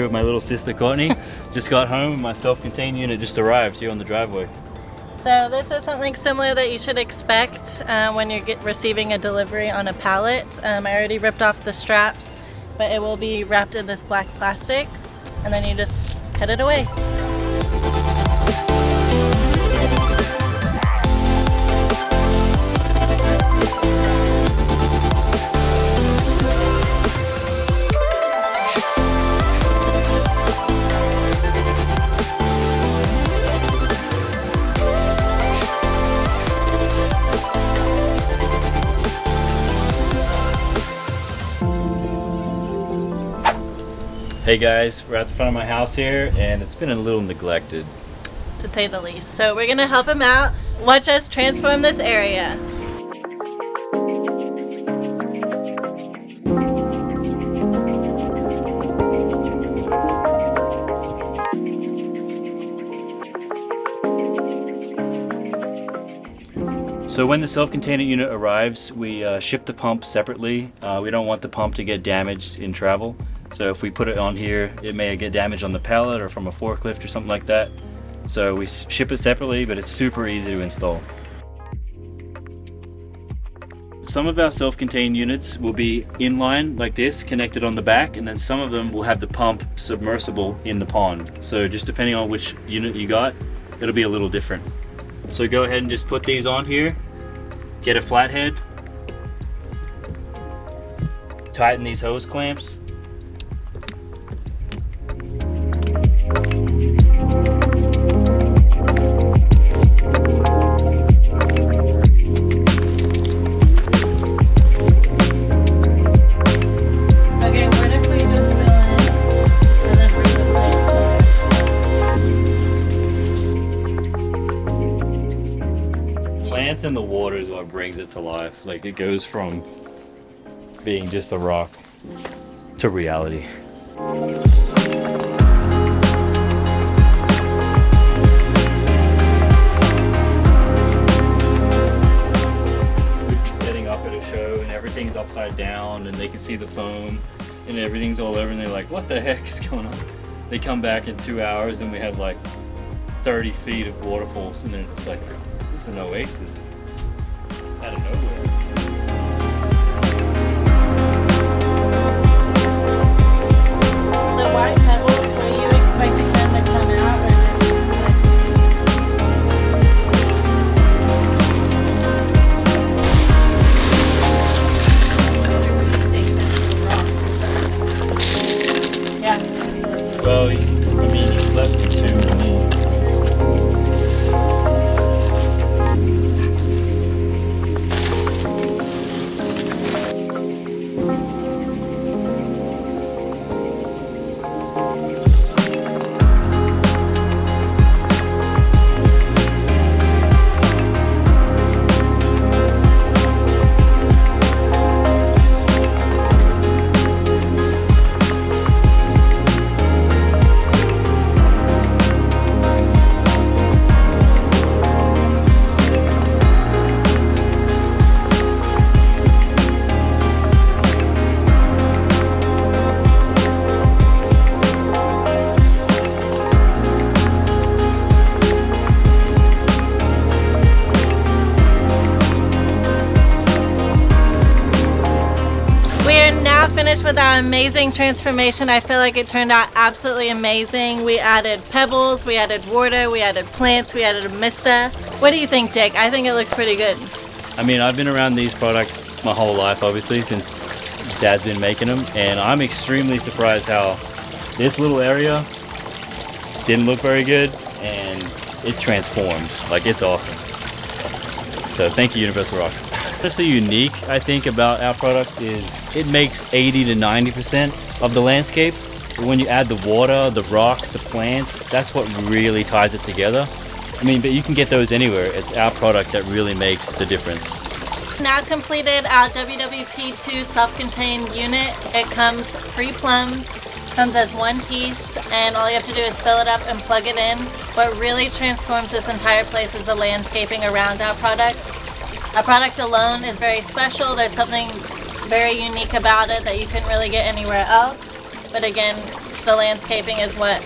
with my little sister Courtney. Just got home and my self-contained unit just arrived here on the driveway. So this is something similar that you should expect when you're receiving a delivery on a pallet. I already ripped off the straps, but it will be wrapped in this black plastic, and then you just head it away. Hey guys, we're at the front of my house here and it's been a little neglected, to say the least. So we're gonna help him out. Watch us transform this area. So when the self-contained unit arrives, we ship the pump separately. We don't want the pump to get damaged in travel. So if we put it on here, it may get damaged on the pallet or from a forklift or something like that. So we ship it separately, but it's super easy to install. Some of our self-contained units will be inline like this, connected on the back, and then some of them will have the pump submersible in the pond. So just depending on which unit you got, it'll be a little different. So go ahead and just put these on here, get a flathead, tighten these hose clamps, in the water is what brings it to life. Like, it goes from being just a rock to reality. Setting up at a show and everything's upside down and they can see the foam and everything's all over and they're like, what the heck is going on? They come back in 2 hours and we have like 30 feet of waterfalls and then it's like, this is an oasis out of nowhere. The white pebbles, were you expecting them to come out or just... Yeah. Well, I mean, he's left with 2 to me. Finished with our amazing transformation. I feel like it turned out absolutely amazing. We added pebbles, we added water, we added plants, we added a mista. What do you think, Jake? I think it looks pretty good. I mean, I've been around these products my whole life, obviously, since Dad's been making them, and I'm extremely surprised how this little area didn't look very good and it transformed. Like, it's awesome. So thank you, Universal Rocks. What's so unique, I think, about our product is it makes 80 to 90% of the landscape. But when you add the water, the rocks, the plants, that's what really ties it together. I mean, but you can get those anywhere. It's our product that really makes the difference. Now completed our WWP2 self-contained unit. It comes pre-plumbed, comes as one piece, and all you have to do is fill it up and plug it in. What really transforms this entire place is the landscaping around our product. Our product alone is very special. There's something very unique about it that you couldn't really get anywhere else. But again, the landscaping is what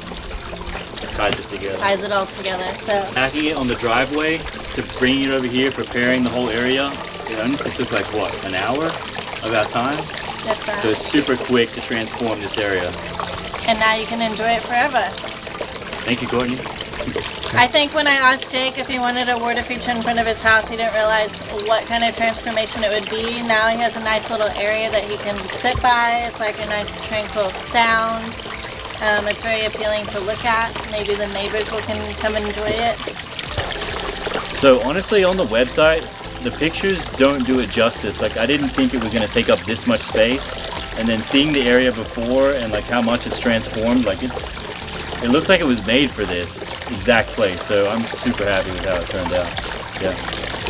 Ties it together. ties it all together. So Packing it on the driveway to bringing it over here, preparing the whole area, it honestly took like what, an hour of our time? that's that. So it's super quick to transform this area. And now you can enjoy it forever. Thank you, Courtney. I think when I asked Jake if he wanted a water feature in front of his house, he didn't realize what kind of transformation it would be. Now he has a nice little area that he can sit by. It's like a nice tranquil sound. It's very appealing to look at. Maybe the neighbors can come and enjoy it. So honestly, on the website, the pictures don't do it justice. Like, I didn't think it was going to take up this much space, and then seeing the area before and like how much it's transformed, like it looks like it was made for this exact place. So I'm super happy with how it turned out. Yeah.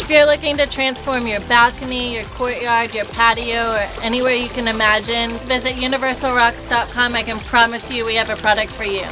If you're looking to transform your balcony, your courtyard, your patio, or anywhere you can imagine, visit universalrocks.com. I can promise you we have a product for you.